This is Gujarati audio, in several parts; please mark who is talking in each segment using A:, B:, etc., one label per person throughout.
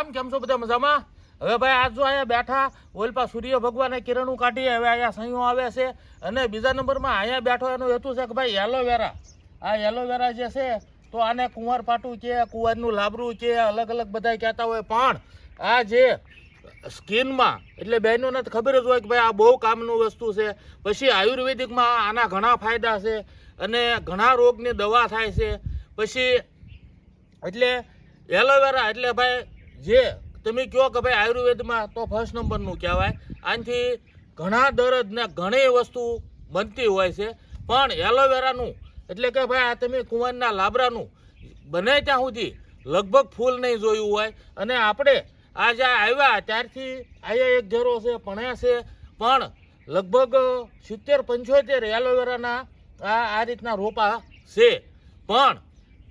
A: રામ, કેમ છો બધા મજામાં? હવે ભાઈ આજ જો અહીંયા બેઠા ઓલપા સૂર્ય ભગવાને કિરણું કાઢી હવે અહીંયા સહીઓ આવે છે અને બીજા નંબરમાં અહીંયા બેઠો એનું હેતુ છે કે ભાઈ એલોવેરા, આ એલોવેરા જે છે તો આને કુંવાર પાટું કે કુંવારનું લાબરું કે અલગ અલગ બધા કહેતા હોય, પણ આ જે સ્કિનમાં એટલે બહેનોને તો ખબર જ હોય કે ભાઈ આ બહુ કામનું વસ્તુ છે. પછી આયુર્વેદિકમાં આના ઘણા ફાયદા છે અને ઘણા રોગની દવા થાય છે. પછી એટલે એલોવેરા એટલે ભાઈ જે તમે કહો કે ભાઈ આયુર્વેદમાં તો ફર્સ્ટ નંબરનું કહેવાય. આનાથી ઘણા દર્દ ને ઘણી વસ્તુ બનતી હોય છે, પણ એલોવેરાનું એટલે કે ભાઈ આ તમે કુંવારના લાબરાનું બને ત્યાં સુધી લગભગ ફૂલ નહીં જોયું હોય. અને આપણે આ જ્યાં આવ્યા ત્યારથી અહીંયા એક જરો છે ભણ્યા છે, પણ લગભગ 70-75 એલોવેરાના આ રીતના રોપા છે, પણ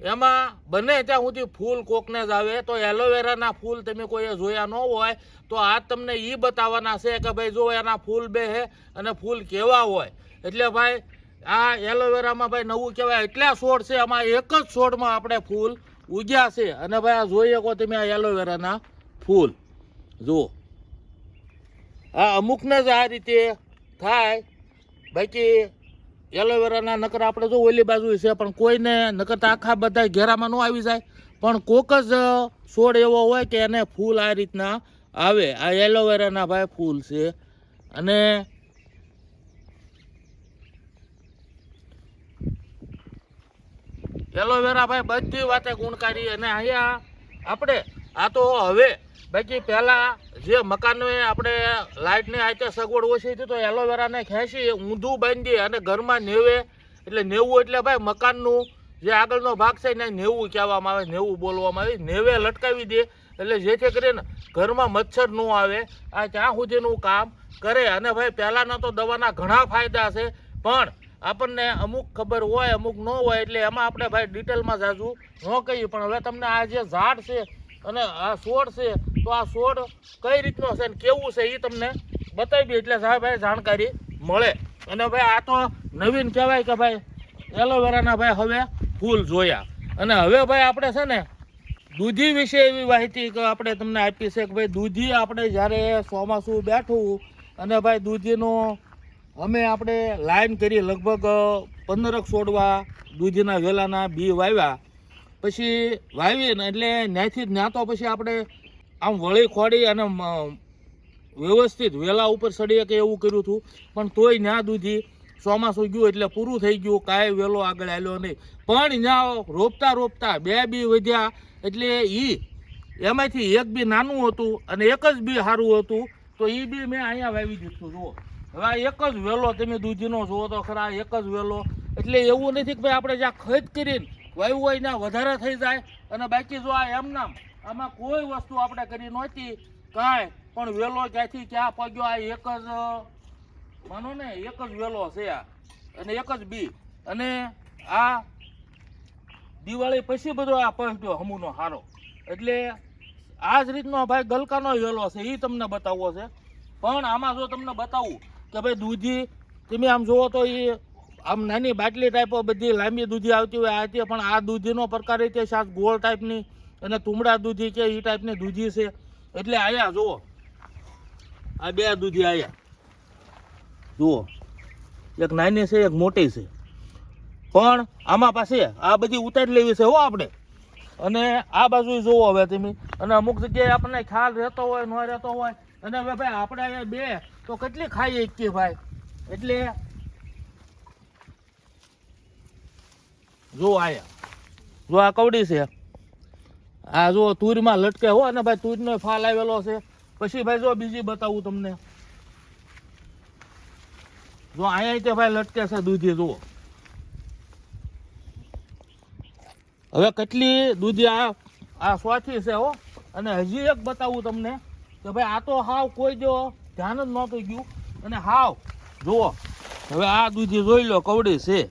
A: એમાં બને ત્યાં સુધી ફૂલ કોકને જ આવે. તો એલોવેરાના ફૂલ તમે કોઈએ જોયા ન હોય તો આ તમને એ બતાવવાના છે કે ભાઈ જો એના ફૂલ બે છે અને ફૂલ કેવા હોય. એટલે ભાઈ આ એલોવેરામાં ભાઈ નવું કહેવાય એટલા છોડ છે, આમાં એક જ છોડમાં આપણે ફૂલ ઉગ્યા છે. અને ભાઈ આ જોઈએ કહો તમે આ એલોવેરાના ફૂલ જુઓ, આ અમુકને જ આ રીતે થાય. બાકી એલોવેરાના નકર આપણે જો ઓલી બાજુ છે, પણ કોઈને નકર તો આખા બધા ઘેરામાં ન આવી જાય, પણ કોક જ છોડ એવો હોય કે એને ફૂલ આ રીતના આવે. આ એલોવેરાના ભાઈ ફૂલ છે. અને એલોવેરા ભાઈ બધી વાતે ગુણકારી. અને અહીંયા આપણે આ તો હવે બાકી પહેલાં જે મકાનને આપણે લાઇટની આતે સગવડ ઓછી હતી તો એલોવેરાને ખેંચી ઊંધું બાંધી અને ઘરમાં નેવે, એટલે નેવું એટલે ભાઈ મકાનનું જે આગળનો ભાગ છે ને નેવું કહેવામાં આવે, નેવું બોલવામાં આવે, નેવે લટકાવી દે એટલે જેથી કરીને ઘરમાં મચ્છર ન આવે. આ ત્યાં સુધીનું કામ કરે. અને ભાઈ પહેલાંના તો દવાના ઘણા ફાયદા છે, પણ આપણને અમુક ખબર હોય અમુક ન હોય, એટલે એમાં આપણે ભાઈ ડિટેલમાં જાજુ ન કહીએ. પણ હવે તમને આ જે ઝાડ છે અને આ છોડ છે તો આ છોડ કઈ રીતનો છે ને કેવું છે એ તમને બતાવી, એટલે ભાઈ જાણકારી મળે. અને ભાઈ આ તો નવીન કહેવાય કે ભાઈ એલોવેરાના ભાઈ હવે ફૂલ જોયા. અને હવે ભાઈ આપણે છે ને દૂધી વિશે એવી માહિતી કે આપણે તમને આપી છે કે ભાઈ દૂધી આપણે જ્યારે ચોમાસું બેઠું અને ભાઈ દૂધીનું અમે આપણે લાઈન કરી લગભગ 15 છોડવા દૂધીના વેલાના બી વાવ્યા. પછી વાવીને એટલે ત્યાંથી ત્યાં તો પછી આપણે આમ વળી ખોડી અને વ્યવસ્થિત વેલા ઉપર ચડીએ કે એવું કર્યું હતું, પણ તોય ત્યાં દૂધી ચોમાસું ગયું એટલે પૂરું થઈ ગયું, કાંઈ વેલો આગળ આવ્યો નહીં. પણ ત્યાં રોપતા રોપતા 2 બી વધ્યા, એટલે એમાંથી એક બી નાનું હતું અને એક જ બી સારું હતું, તો એ બી મેં અહીંયા વાવી દીધું. જુઓ હવે આ એક જ વેલો તમે દૂધીનો જુઓ તો ખરા, એક જ વેલો. એટલે એવું નથી કે ભાઈ આપણે જ્યાં ખરીદ કરીને વાવ્યું હોય ત્યાં વધારે થઈ જાય. અને બાકી જો આ એમ નામ આમાં કોઈ વસ્તુ આપણે કરી નહોતી કાંઈ, પણ વેલો ક્યાંથી ક્યાં પગ્યો આ એક જ માનો ને એક જ વેલો છે આ, અને એક જ બી. અને આ દિવાળી પછી બધો આ પહોંચ્યો હમુનો હારો. એટલે આ જ રીતનો ભાઈ ગલકાનો વેલો છે એ તમને બતાવવો છે. પણ આમાં જો તમને બતાવું કે ભાઈ દૂધી તમે આમ જુઓ તો એ આમ નાની બાટલી ટાઈપો બધી લાંબી દૂધી આવતી હોય આ તે, પણ આ દૂધીનો પ્રકાર રીતે સાત ગોળ ટાઈપની અને તુમડા દૂધી કે એ ટાઈપની દૂધી છે. એટલે આયા જુઓ આ 2 દૂધી આયા જુઓ, એક નાની છે એક મોટી છે, પણ આમાં પાસે આ બધી ઉતારી લેવી છે હો આપણે. અને આ બાજુ જુઓ હવે તમે, અને અમુક જગ્યાએ આપણને ખ્યાલ રહેતો હોય ન રહેતો હોય. અને હવે ભાઈ આપણે અહીંયા 2 તો કેટલી ખાઈ શકીએ ભાઈ. એટલે જો આયા જો આ કવડી છે, આ જો તુરમાં લટકે હો. અને ભાઈ તુરનો ફાલ આવેલો છે. પછી ભાઈ જો બીજી બતાવું તમને, જો અહીંયા તે ભાઈ લટકે છે દૂધી જુઓ. હવે કેટલી દૂધી આ ચોથી છે હો. અને હજી એક બતાવું તમને કે ભાઈ આ તો હાવ કોઈ જો ધ્યાન જ નહોતું ગયું. અને હાવ જુઓ હવે આ દૂધી જોઈ લો કવડી છે.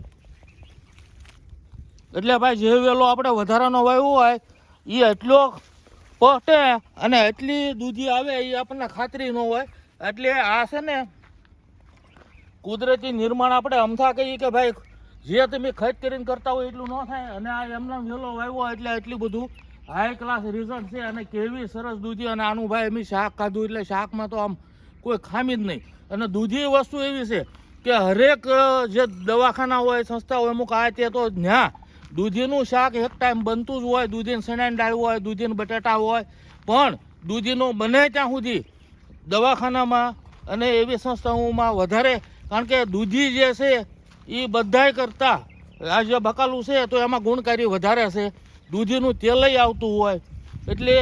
A: એટલે ભાઈ જે વેલો આપણે વધારાનો વાવ્યો હોય એ એટલો પટે અને એટલી દૂધી આવે એ આપણને ખાતરી ન હોય. એટલે આ છે ને કુદરતી નિર્માણ આપણે અમથા કહીએ કે ભાઈ જે તમે ખર્ચ કરીને કરતા હોય એટલું ન થાય. અને આ એમના વેલો વાવ્યો એટલે એટલું બધું હાઈ ક્લાસ રિઝલ્ટ છે અને કેવી સરસ દૂધી. અને આનું ભાઈ અમે શાક ખાધું એટલે શાકમાં તો આમ કોઈ ખામી જ નહીં. અને દૂધી વસ્તુ એવી છે કે હરેક જે દવાખાના હોય સંસ્થા હોય અમુક આ તે તો ત્યાં દૂધીનું શાક એક ટાઈમ બનતું જ હોય. દૂધીને સણાની દાળ હોય, દૂધીને બટાટા હોય, પણ દૂધીનું બને ત્યાં સુધી દવાખાનામાં અને એવી સંસ્થાઓમાં વધારે, કારણ કે દૂધી જે છે એ બધાય કરતાં આ જે બકાલું છે તો એમાં ગુણકારી વધારે છે. દૂધીનું તેલય આવતું હોય એટલે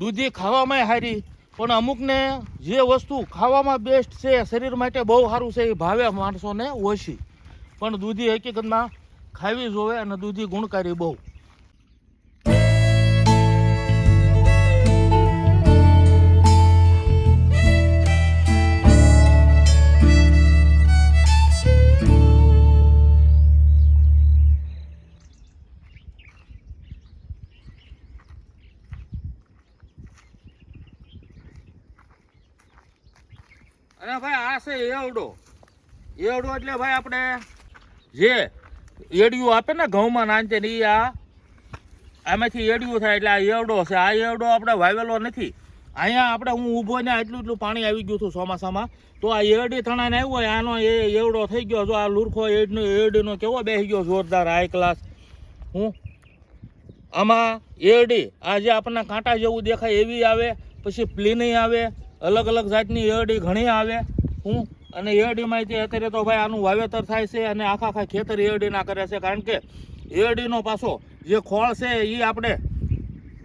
A: દૂધી ખાવામાં સારી. પણ અમુકને જે વસ્તુ ખાવામાં બેસ્ટ છે, શરીર માટે બહુ સારું છે, એ ભાવે માણસોને ઓછી. પણ દૂધી હકીકતમાં ખાવી જોવે અને દૂધી ગુણકારી બહુ. અને ભાઈ આ છે એવડો. એવડો એટલે ભાઈ આપણે જે એડિયું આપે ને ઘઉંમાં નાંચે ને એ આમાંથી એડિયું થાય એટલે આ એવડો છે. આ એવડો આપણે વાવેલો નથી. અહીંયા આપણે હું ઊભો ને એટલું પાણી આવી ગયું હતું ચોમાસામાં, તો આ એરડી થણાને આવ્યું હોય આનો એ એવડો થઈ ગયો. જો આ લુરખો એરડીનો કેવો બેસી ગયો જોરદાર હાઈ ક્લાસ. હું આમાં એરડી આ જે આપણને કાંટા જેવું દેખાય એવી આવે, પછી પ્લીની આવે, અલગ અલગ જાતની એરડી ઘણી આવે. અને એરડીમાં અત્યારે તો ભાઈ આનું વાવેતર થાય છે અને આખા ખેતર એરડીના કરે છે. કારણ કે એરડીનો પાછો જે ખોળ છે એ આપણે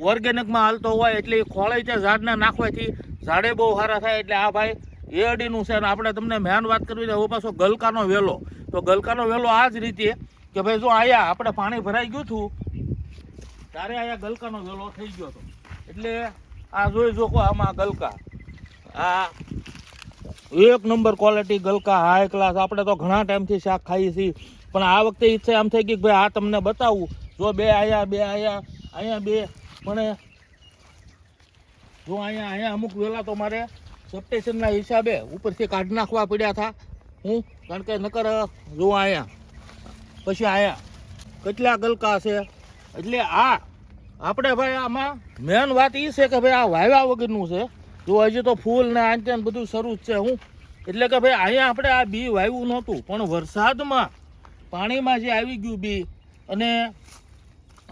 A: ઓર્ગેનિકમાં હાલતો હોય એટલે એ ખોળે છે ઝાડને નાખવાથી ઝાડે બહુ સારા થાય. એટલે આ ભાઈ એરડીનું છે. અને આપણે તમને મેન વાત કરવી છે હવે પાછો ગલકાનો વેલો. તો ગલકાનો વેલો આ જ રીતે કે ભાઈ જો અહીંયા આપણે પાણી ભરાઈ ગયું હતું ત્યારે અહીંયા ગલકાનો વેલો થઈ ગયો હતો. એટલે આ જોઈ જોકો આમાં ગલકા, આ એક નંબર ક્વોલિટી ગલકા હાઈ ક્લાસ. આપણે તો ઘણા ટાઈમથી શાક ખાઈએ છીએ, પણ આ વખતે ઈચ્છા એમ થઈ ગઈ કે ભાઈ આ તમને બતાવું. જો બે અહીંયા બે, પણ જો અહીંયા અમુક વેલા તો મારે સબસ્ટેશનના હિસાબે ઉપરથી કાઢી નાખવા પડ્યા હતા. કારણ કે નકર જો અહીંયા પછી અહીંયા કેટલા ગલકા છે. એટલે આ આપણે ભાઈ આમાં મેન વાત એ છે કે ભાઈ આ વાવ્યા વગરનું છે. જો હજી તો ફૂલ ને આંચન બધું શરૂ જ છે. એટલે કે ભાઈ અહીંયા આપણે આ બી વાવ્યું નહોતું, પણ વરસાદમાં પાણીમાં જે આવી ગયું બી અને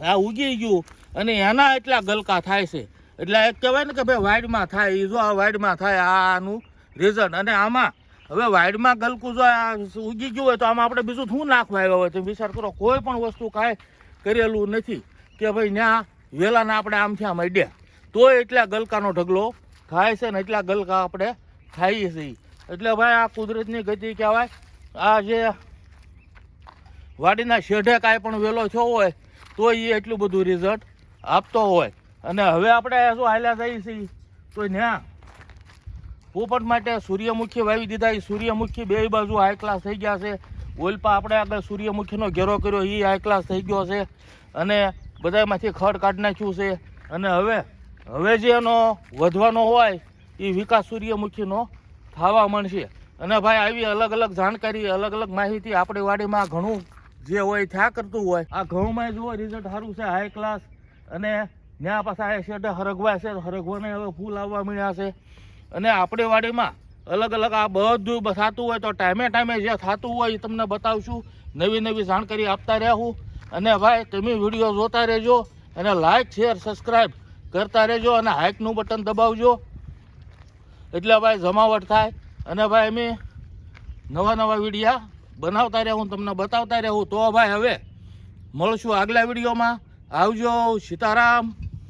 A: આ ઉગી ગયું અને એના એટલા ગલકા થાય છે. એટલે એક કહેવાય ને કે ભાઈ વાડમાં થાય, એ જો આ વાડમાં થાય આનું રિઝલ્ટ. અને આમાં હવે વાડમાં ગલકું જો આ ઉગી ગયું હોય તો આમાં આપણે બીજું શું નાખવા આવ્યા હોય તો વિચાર કરો. કોઈ પણ વસ્તુ કાંઈ કરેલું નથી કે ભાઈ ત્યાં વેલાના આપણે આમથી આમ અડ્યા તો એટલા ગલકાનો ઢગલો થાય છે ને એટલા ગલકા આપણે ખાઈએ છીએ. એટલે ભાઈ આ કુદરતની ગતિ કહેવાય. આ જે વાડીના શેઢે કાંઈ પણ વેલો થયો હોય તો એ એટલું બધું રિઝલ્ટ આપતો હોય. અને હવે આપણે શું હાલ્યા જઈએ છીએ તો ત્યાં પોપટ માટે સૂર્યમુખી વાવી દીધા. એ સૂર્યમુખી બે બાજુ હાઈ ક્લાસ થઈ ગયા છે. ઓલપા આપણે આગળ સૂર્યમુખીનો ઘેરો કર્યો એ હાઈ ક્લાસ થઈ ગયો છે. અને બધામાંથી ખડ કાઢી નાખ્યું છે. અને હવે જે એનો વધવાનો હોય એ વિકાસ સૂર્યમુખીનો થવા મળશે. અને ભાઈ આવી અલગ અલગ જાણકારી, અલગ અલગ માહિતી આપણી વાડીમાં ઘણું જે હોય થયા કરતું હોય. આ ઘઉંમાં જુઓ રિઝલ્ટ સારું છે હાઈ ક્લાસ. અને ત્યાં પાછા આ શેઢે હરગવા છે, હરગવાને હવે ફૂલ આવવા મળ્યા છે. અને આપણી વાડીમાં અલગ અલગ આ બધું થતું હોય તો ટાઈમે જે થતું હોય એ તમને બતાવશું. નવી જાણકારી આપતા રહેવું. અને ભાઈ તમે વિડીયો જોતા રહેજો અને લાઈક શેર સબસ્ક્રાઈબ કરતા રહેજો અને હાઈકનું બટન દબાવજો એટલે ભાઈ જમાવટ થાય. અને ભાઈ અમે નવા વિડીયા બનાવતા રહેવું, તમને બતાવતા રહેવું. તો ભાઈ હવે મળશું આગલા વિડીયોમાં. આવજો. સીતારામ.